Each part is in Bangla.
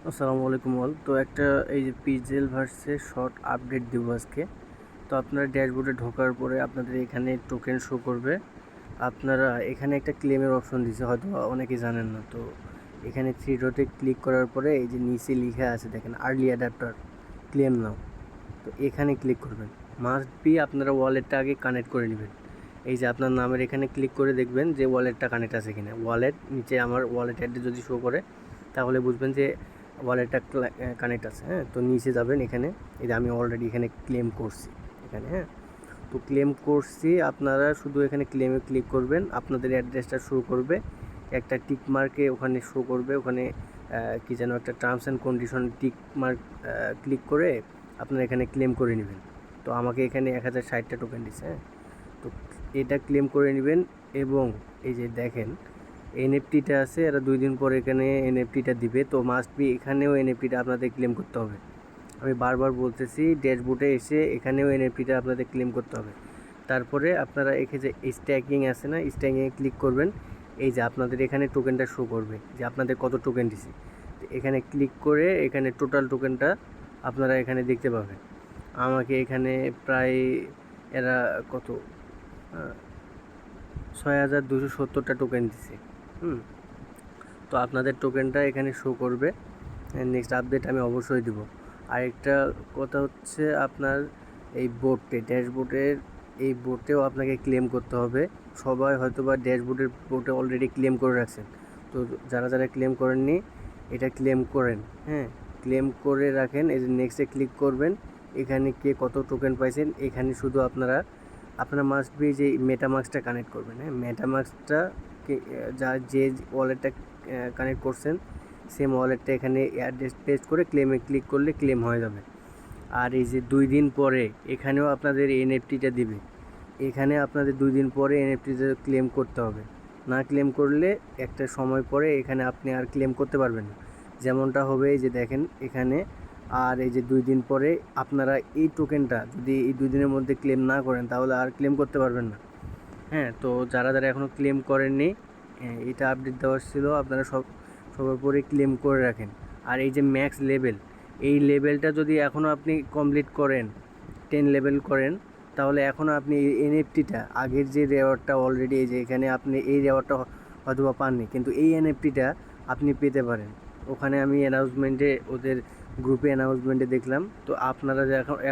আসসালামু আলাইকুম অল। তো একটা এই যে পিক্সেল ভার্সের শর্ট আপডেট দিব আজকে। তো আপনারা ড্যাশবোর্ডে ঢোকার পরে আপনাদের এখানে টোকেন শো করবে। আপনারা এখানে একটা ক্লেমের অপশন দিছে, হয়তো অনেকেই জানেন না। তো এখানে থ্রি ডটে ক্লিক করার পরে এই যে নিচে লিখা আছে দেখেন, আর্লি অ্যাডাপ্টার ক্লেম নাও। তো এখানে ক্লিক করবেন। মাস্ট বি আপনারা ওয়ালেটটা আগে কানেক্ট করে নেবেন। এই যে আপনার নামের এখানে ক্লিক করে দেখবেন যে ওয়ালেটটা কানেক্ট আছে কিনা। ওয়ালেট নিচে আমার ওয়ালেট অ্যাড্রেস যদি শো করে তাহলে বুঝবেন যে ওয়ালেটটা কানেক্ট আছে। হ্যাঁ, তো নিচে যাবেন, এখানে এই যে আমি অলরেডি এখানে ক্লেম করছি এখানে। হ্যাঁ, তো ক্লেম করছি, আপনারা শুধু এখানে ক্লেমে ক্লিক করবেন, আপনাদের অ্যাড্রেসটা শো করবে, একটা টিক মার্কে ওখানে শো করবে, ওখানে কি যেন একটা terms and condition tick mark click করে আপনারা এখানে ক্লেম করে নেবেন। তো আমাকে এখানে 1060টা টোকেন দিচ্ছে। হ্যাঁ, তো এটা ক্লেম করে নেবেন। এবং এই যে দেখেন এনএফটিটা আছে, এরা 2 দিন পর এখানে এনএফটিটা দিবে। তো মাস্ট বি এখানেও এনএফটিটা আপনাদের ক্লেম করতে হবে। আমি বারবার বলতেছি, ড্যাশবোর্ডে এসে এখানেও এনএফটিটা আপনাদের ক্লেম করতে হবে। তারপরে আপনারা এখানে যে স্ট্যাকিং আছে না, স্ট্যাকিংয়ে ক্লিক করবেন। এই যে আপনাদের এখানে টোকেনটা শো করবে যে আপনাদের কত টোকেন দিছে। এখানে ক্লিক করে এখানে টোটাল টোকেনটা আপনারা এখানে দেখতে পাবেন। আমাকে এখানে প্রায় এরা কত 6270টা টোকেন দিছে। হুম, তো আপনাদের টোকেনটা এখানে শো করবে। নেক্সট আপডেট আমি অবশ্যই দিব। আরেকটা কথা হচ্ছে, আপনার এই ড্যাশবোর্ডের এই বোর্ডেও আপনাকে ক্লেম করতে হবে। সবাই হয়তো বা ড্যাশবোর্ডের বোর্ডে অলরেডি ক্লেম করে রাখছেন। তো যারা যারা ক্লেম করেননি, এটা ক্লেম করেন। হ্যাঁ, ক্লেম করে রাখেন। এই যে নেক্সটে ক্লিক করবেন, এখানে কে কত টোকেন পাইছেন এখানে শুধু আপনারা মাস্ট বি যে মেটামাস্কটা কানেক্ট করবেন। হ্যাঁ, মেটামাস্কটা যে ওয়ালেটটা কানেক্ট করছেন সেম ওয়ালেটটা এখানে অ্যাড্রেস পেস্ট করে ক্লেমে ক্লিক করলে ক্লেম হয়ে যাবে। আর এই যে 2 দিন পরে এখানেও আপনাদের এনএফটিটা দিবে। এখানে আপনাদের 2 দিন পরে এনএফটিটা ক্লেম করতে হবে। না ক্লেম করলে একটা সময় পরে এখানে আপনি আর ক্লেম করতে পারবেন না। যেমনটা হবে এই যে দেখেন এখানে। আর এই যে 2 দিন পরে আপনারা এই টোকেনটা যদি এই 2 দিনের মধ্যে ক্লেম না করেন তাহলে আর ক্লেম করতে পারবেন না। হ্যাঁ, তো যারা যারা এখনও ক্লেম করেননি, এটা আপডেট দেওয়ার ছিল, আপনারা সবার পরে ক্লেম করে রাখেন। আর এই যে ম্যাক্স লেভেল, এই লেভেলটা যদি এখনও আপনি কমপ্লিট করেন, 10 লেভেল করেন, তাহলে এখনও আপনি এই এনএফটিটা আগের যে রেওয়ার্ডটা অলরেডি এই যে এখানে আপনি এই রেওয়ার্ডটা হয়তো বা পাননি, কিন্তু এই এনএফটিটা আপনি পেতে পারেন। ওখানে আমি অ্যানাউন্সমেন্টে ওদের গ্রুপে অ্যানাউন্সমেন্টে দেখলাম। তো আপনারা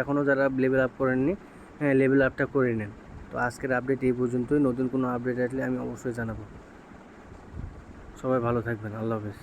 এখনও যারা লেভেল আপ করেননি, হ্যাঁ, লেভেল আপটা করে নেন। তো আজকের আপডেট এই পর্যন্তই। নতুন কোনো আপডেট আসলে আমি অবশ্যই জানাবো। সবাই ভালো থাকবেন। আল্লাহ হাফেজ।